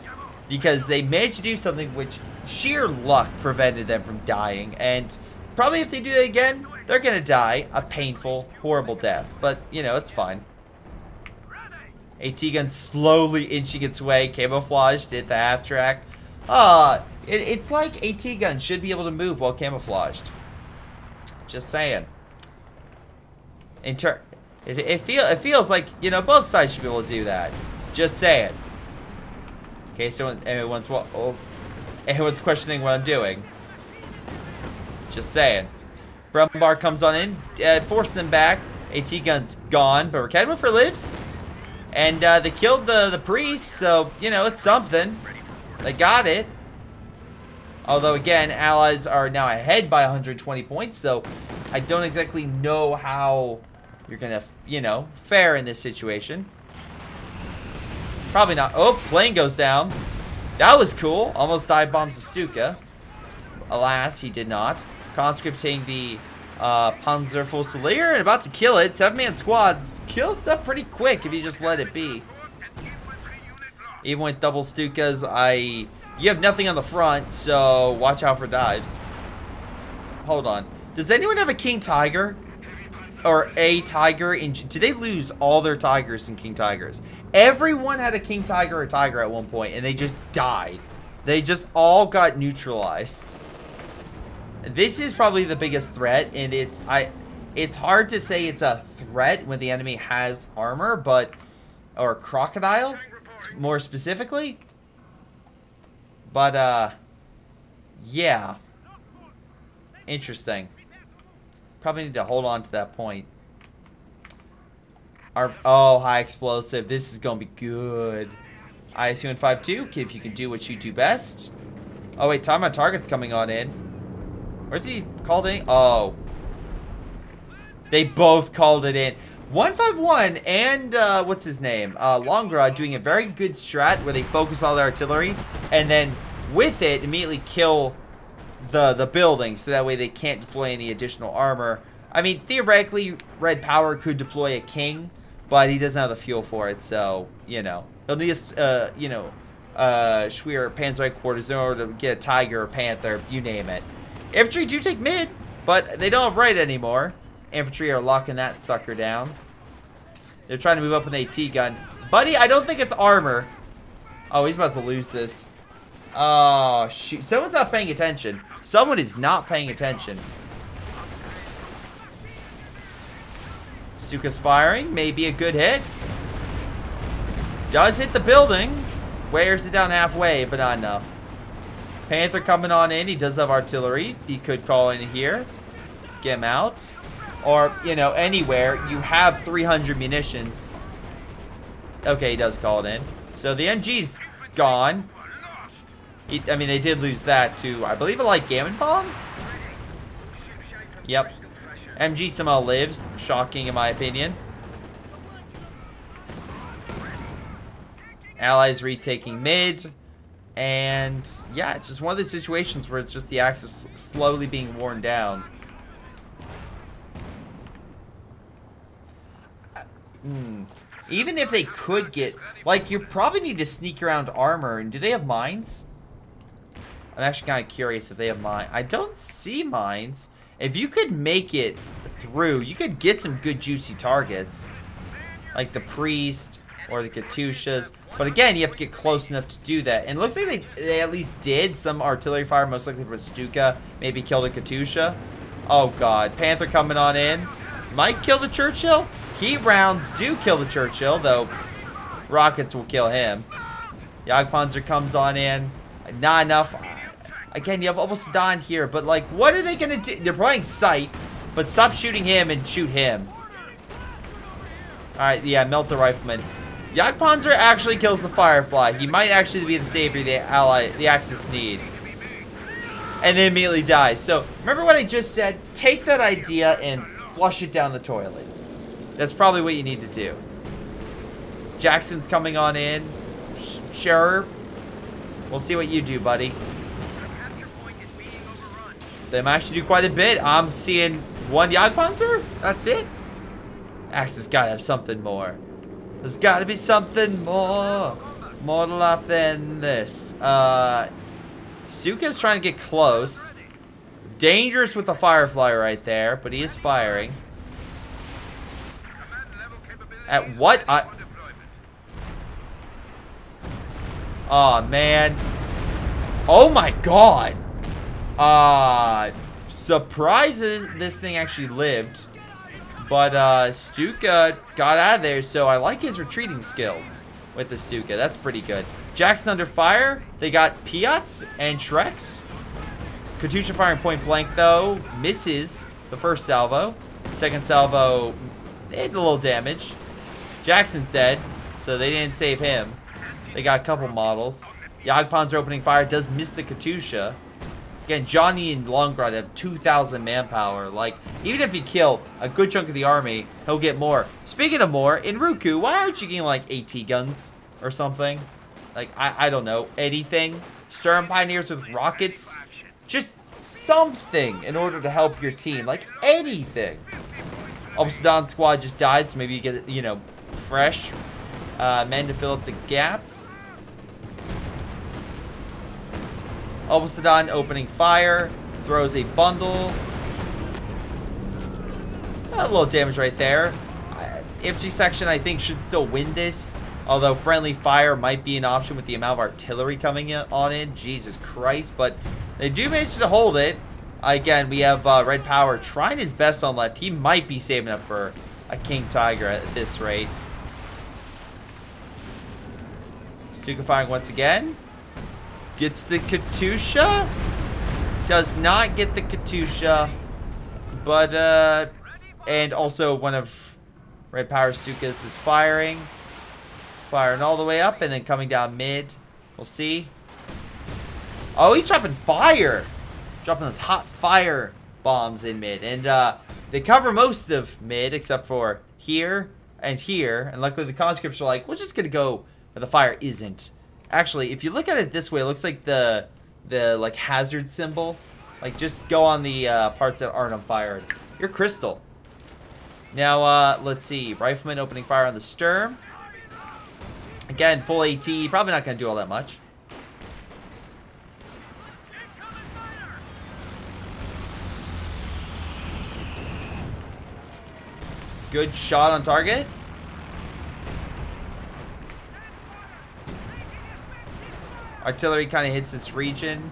because they managed to do something which sheer luck prevented them from dying, and probably if they do that again, they're gonna die a painful, horrible death. But, you know, it's fine. AT gun slowly inching its way, camouflaged at the half track. It's like AT gun should be able to move while camouflaged. Just saying. It feels like, you know, both sides should be able to do that. Just saying. Okay, so everyone's questioning what I'm doing. Just saying. Brumbar comes on in, forcing them back. AT gun's gone, but Raketenwerfer lives. And they killed the priest, so, you know, it's something. They got it. Although, again, allies are now ahead by 120 points, so I don't exactly know how you're going to, you know, fare in this situation. Probably not. Oh, plane goes down. That was cool. Almost dive bombs the Stuka. Alas, he did not. Conscript hitting the Panzer IV and about to kill it. 7-man squads kill stuff pretty quick if you just let it be. Even with double Stukas, you have nothing on the front, so watch out for dives. Hold on. Does anyone have a King Tiger? Or a Tiger? Did they lose all their Tigers in King Tigers? Everyone had a King Tiger or Tiger at one point, and they just died. They just all got neutralized. This is probably the biggest threat, and it's hard to say it's a threat when the enemy has armor, but or crocodile more specifically. But yeah. Interesting. Probably need to hold on to that point. Oh, high explosive. This is gonna be good. ISU and 5-2, if you can do what you do best. Oh wait, time on target's coming on in. Where's he called in? Oh. They both called it in. 151 and, what's his name? Longrod doing a very good strat where they focus all their artillery and then with it immediately kill the building so that way they can't deploy any additional armor. I mean, theoretically, Red Power could deploy a King, but he doesn't have the fuel for it, so, you know. He'll need a, you know, Schwer Panzer Headquarters in order to get a Tiger or Panther, you name it. Infantry do take mid, but they don't have right anymore. Infantry are locking that sucker down. They're trying to move up with an AT gun. Buddy, I don't think it's armor. Oh, he's about to lose this. Oh, shoot. Someone's not paying attention. Someone is not paying attention. Stuka's firing. Maybe a good hit. Does hit the building. Wears it down halfway, but not enough. Panther coming on in. He does have artillery. He could call in here. Get him out. Or, you know, anywhere. You have 300 munitions. Okay, he does call it in. So the MG's gone. I mean, they did lose that to, I believe, a light Gammon bomb? Yep. MG somehow lives. Shocking, in my opinion. Allies retaking mid. And, yeah, it's just one of those situations where it's just the Axis slowly being worn down. Even if they could get... Like, you probably need to sneak around armor. And do they have mines? I'm actually kind of curious if they have mines. I don't see mines. If you could make it through, you could get some good juicy targets. Like the Priest or the Katyushas. But again, you have to get close enough to do that. And it looks like they at least did some artillery fire, most likely from Stuka. Maybe killed a Katyusha. Oh god. Panther coming on in. Might kill the Churchill. Key rounds do kill the Churchill, though rockets will kill him. Jagdpanzer comes on in. Not enough. Again, you have almost Don here, but like, what are they gonna do? They're playing sight, but stop shooting him and shoot him. Alright, yeah, melt the rifleman. Jagdpanzer actually kills the Firefly. He might actually be the savior the Axis need. And then immediately dies. So, remember what I just said? Take that idea and flush it down the toilet. That's probably what you need to do. Jackson's coming on in. Sure. We'll see what you do, buddy. They might actually do quite a bit. I'm seeing one Jagdpanzer. That's it. Axis gotta have something more. There's gotta be something more. More to life than this. Stuka's trying to get close. Dangerous with the Firefly right there, but he is firing. At what? Oh man. Oh my god. Surprised this thing actually lived. But Stuka got out of there, so I like his retreating skills with the Stuka. That's pretty good. Jackson under fire. They got Piats and Shreks. Katyusha firing point blank, though. Misses the first salvo. Second salvo, they did a little damage. Jackson's dead, so they didn't save him. They got a couple models. Jagdpanzer opening fire does miss the Katyusha. Again, Johnny and Longrod have 2,000 manpower. Like, even if you kill a good chunk of the army, he'll get more. Speaking of more, in Ruku, why aren't you getting like AT guns or something? Like, I don't know, anything? Sturm Pioneers with rockets? Just something in order to help your team. Like, anything. Obsidian squad just died, so maybe you get, you know, fresh men to fill up the gaps. Obsidian opening fire. Throws a bundle. A little damage right there. Infantry section, I think, should still win this. Although friendly fire might be an option with the amount of artillery coming in. Jesus Christ. But they do manage to hold it. Again, we have Red Power trying his best on left. He might be saving up for a King Tiger at this rate. Stuka firing once again. Gets the Katyusha. Does not get the Katyusha. But, and also one of Red Power Stukas is firing. Firing all the way up and then coming down mid. We'll see. Oh, he's dropping fire. Dropping those hot fire bombs in mid. And they cover most of mid except for here and here. And luckily the conscripts are like, we're just going to go where the fire isn't. Actually, if you look at it this way, it looks like the like hazard symbol. Like just go on the parts that aren't on fire. You're crystal. Now, let's see. Rifleman opening fire on the Sturm. Again, full AT. Probably not going to do all that much. Good shot on target. Artillery kind of hits this region.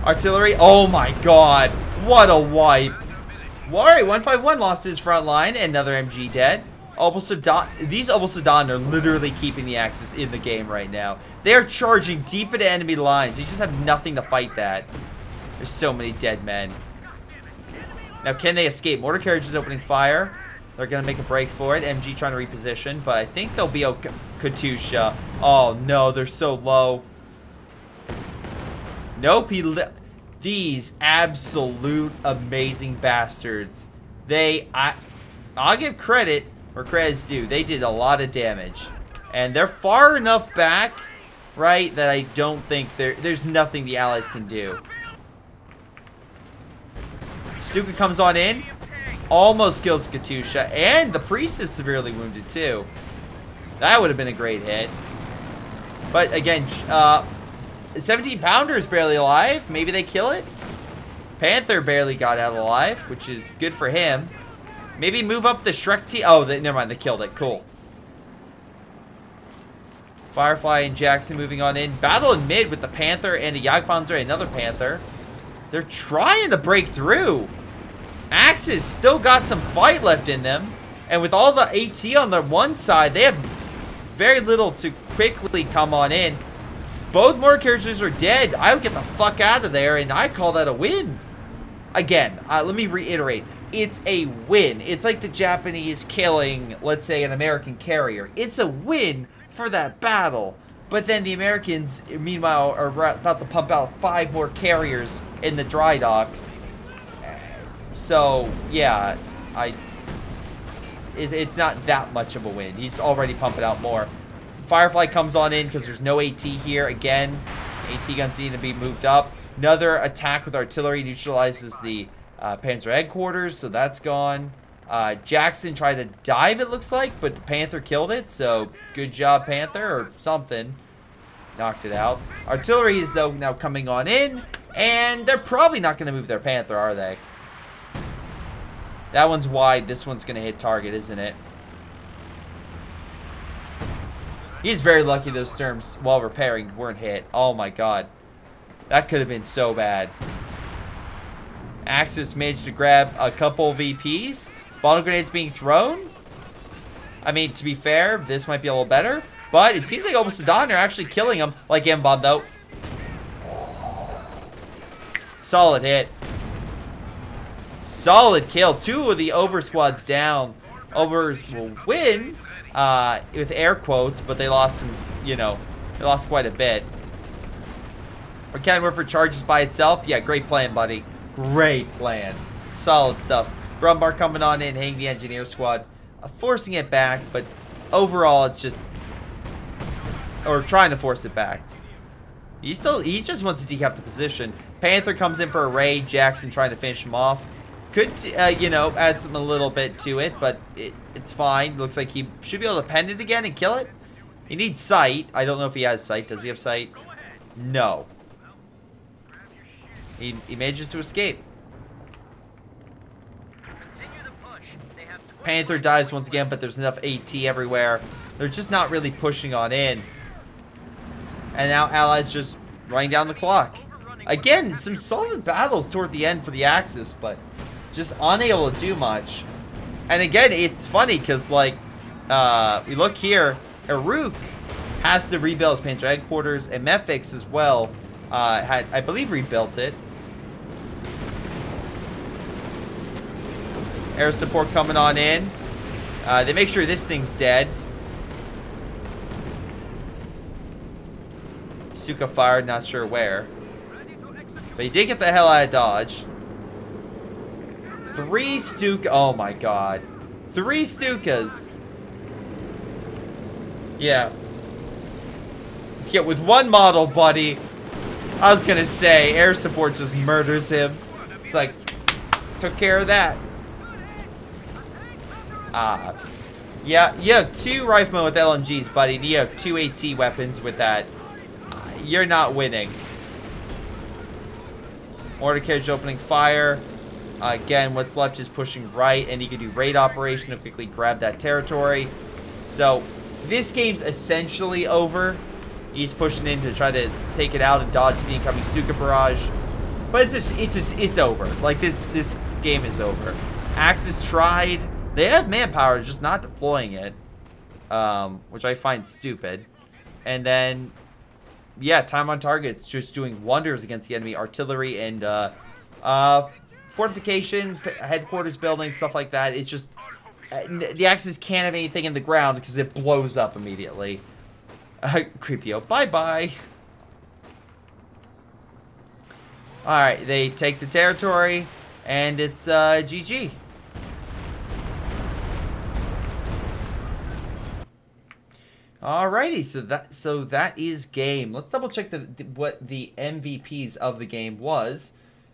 Artillery. Oh my god. What a wipe. Warrior 151 lost his front line. Another MG dead. These Obelsadon are literally keeping the Axis in the game right now. They are charging deep into enemy lines. You just have nothing to fight that. There's so many dead men. Now, can they escape? Mortar carriage is opening fire. They're going to make a break for it. MG trying to reposition, but I think they'll be okay. Katusha. Oh, no. They're so low. Nope. These absolute amazing bastards. I'll give credit where credit's due. They did a lot of damage. And they're far enough back, right, that I don't think there's nothing the Allies can do. Stuka comes on in. Almost kills Katusha. And the priest is severely wounded, too. That would have been a great hit. But, again, 17-pounder is barely alive. Maybe they kill it. Panther barely got out alive, which is good for him. Maybe move up the Shrek T. Oh, never mind. They killed it. Cool. Firefly and Jackson moving on in. Battle in mid with the Panther and a Jagdpanzer and another Panther. They're trying to break through. Axis still got some fight left in them. And with all the AT on the one side, they have very little to quickly come on in. Both mortar carriages are dead. I would get the fuck out of there, and I call that a win. Again, let me reiterate. It's a win. It's like the Japanese killing, let's say, an American carrier. It's a win for that battle. But then the Americans, meanwhile, are about to pump out 5 more carriers in the dry dock. So, yeah, it's not that much of a win. He's already pumping out more. Firefly comes on in because there's no AT here. Again, AT guns need to be moved up. Another attack with artillery neutralizes the Panzer headquarters, so that's gone. Jackson tried to dive, it looks like, but the Panther killed it, so good job, Panther, or something. Knocked it out. Artillery is, though, now coming on in, and they're probably not going to move their Panther, are they? That one's wide. This one's going to hit target, isn't it? He's very lucky those Sturms, while repairing, weren't hit. Oh, my God. That could have been so bad. Axis managed to grab a couple VPs. Bottle grenades being thrown. I mean, to be fair, this might be a little better. But it seems like Obelsadon are actually killing them. Like M-Bomb, though. Solid hit. Solid kill. 2 of the Ober squads down. Obers will win with air quotes, but they lost some, you know, they lost quite a bit. Or Kenworth charges by itself. Yeah, great plan, buddy. Great plan. Solid stuff. Brumbar coming on in, hitting the engineer squad. Forcing it back, but overall it's just... Or trying to force it back. He just wants to decap the position. Panther comes in for a raid. Jackson trying to finish him off. Could, you know, add a little bit to it, but it's fine. Looks like he should be able to pen it again and kill it. He needs sight. I don't know if he has sight. Does he have sight? No. He manages to escape. Panther dives once again, but there's enough AT everywhere. They're just not really pushing on in. And now Allies just running down the clock. Again, some solid battles toward the end for the Axis, but just unable to do much. And again, it's funny because, like, we look here, Eruk has to rebuild his Panzer headquarters, and Mefix as well had, I believe, rebuilt it. Air support coming on in. They make sure this thing's dead. Stuka fired, not sure where. But he did get the hell out of Dodge. 3 Stuka. Oh my God. 3 Stukas. Yeah. Yeah, with 1 model, buddy. I was gonna say, air support just murders him. It's like, took care of that. Yeah, you have 2 riflemen with LMGs, buddy. You have 2 AT weapons with that. You're not winning. Mortar carriage opening fire. Again, what's left is pushing right, and you can do raid operation to quickly grab that territory. So, this game's essentially over. He's pushing in to try to take it out and dodge the incoming Stuka barrage. But it's over. Like, this game is over. Axis tried. They have manpower, just not deploying it. Which I find stupid. And then, yeah, time on target's just doing wonders against the enemy artillery and fortifications, headquarters buildings, stuff like that. It's just the Axis can't have anything in the ground because it blows up immediately. Creepio, bye-bye. Alright, they take the territory, and it's GG. Alrighty, so that is game. Let's double check what the MVPs of the game was,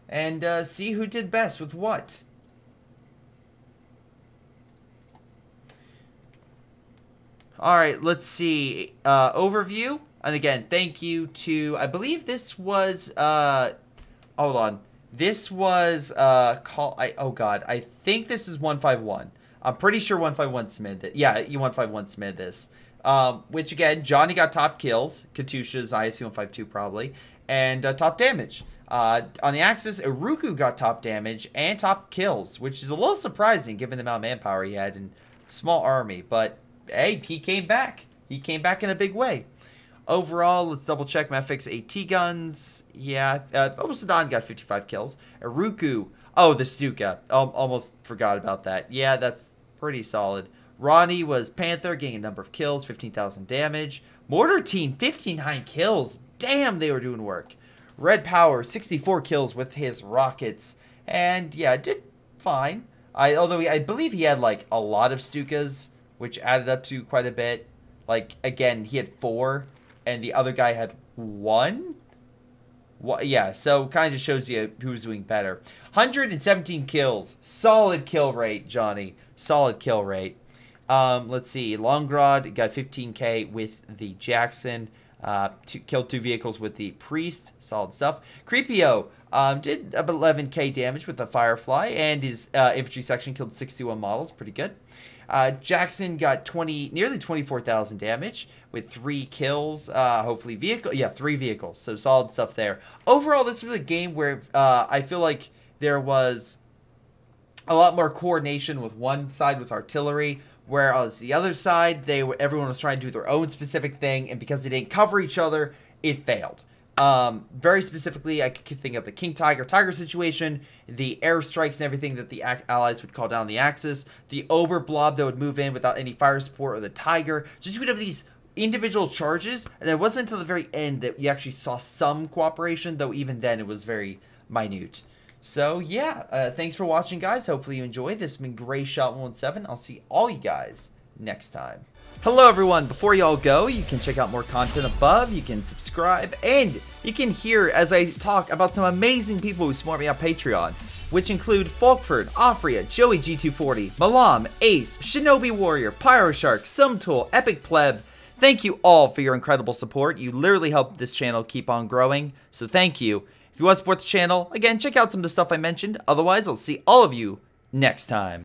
and see who did best with what. Alright, let's see. Overview. And again, thank you to, I believe this was, hold on. This was, oh god, I think this is 151. I'm pretty sure 151 submitted it. Yeah, 151 submitted this. Which again, Johnny got top kills. Katusha's ISU 152 probably. And top damage. On the Axis, Iruku got top damage and top kills, which is a little surprising given the amount of manpower he had and small army. But hey, he came back. He came back in a big way. Overall, let's double check Mephic's AT guns. Yeah, Obasadon got 55 kills. Iruku, oh, the Stuka. Almost forgot about that. Yeah, that's pretty solid. Ronnie was Panther, getting a number of kills, 15,000 damage. Mortar Team, 59 kills. Damn, they were doing work. Red Power, 64 kills with his rockets. And yeah, did fine. Although I believe he had like a lot of Stukas, which added up to quite a bit. Like, again, he had 4, and the other guy had 1? Yeah, so kind of just shows you who's doing better. 117 kills. Solid kill rate, Johnny. Solid kill rate. Let's see. Longrod got 15k with the Jackson. Killed 2 vehicles with the Priest. Solid stuff. Creepio did about 11k damage with the Firefly, and his infantry section killed 61 models. Pretty good. Jackson got nearly 24,000 damage with 3 kills. Hopefully 3 vehicles. So solid stuff there. Overall, this was a game where I feel like there was a lot more coordination with one side with artillery, whereas the other side, everyone was trying to do their own specific thing, and because they didn't cover each other, it failed. Very specifically, I could think of the King Tiger situation, the airstrikes and everything that the allies would call down the Axis, the Ober blob that would move in without any fire support, or the Tiger. Just would have these individual charges, and it wasn't until the very end that you actually saw some cooperation, though even then it was very minute. So yeah, thanks for watching, guys. Hopefully you enjoyed. This has been Greyshot17. I'll see all you guys next time. Hello everyone, before y'all go, you can check out more content above, you can subscribe, and you can hear as I talk about some amazing people who support me on Patreon, which include Folkvard, Aphyria, Joey G240, Malam, Ace, ShinobiWarrior, Pyroshark, Sumtool, Epic Pleb. Thank you all for your incredible support. You literally help this channel keep on growing, so thank you. If you want to support the channel, again, check out some of the stuff I mentioned. Otherwise, I'll see all of you next time.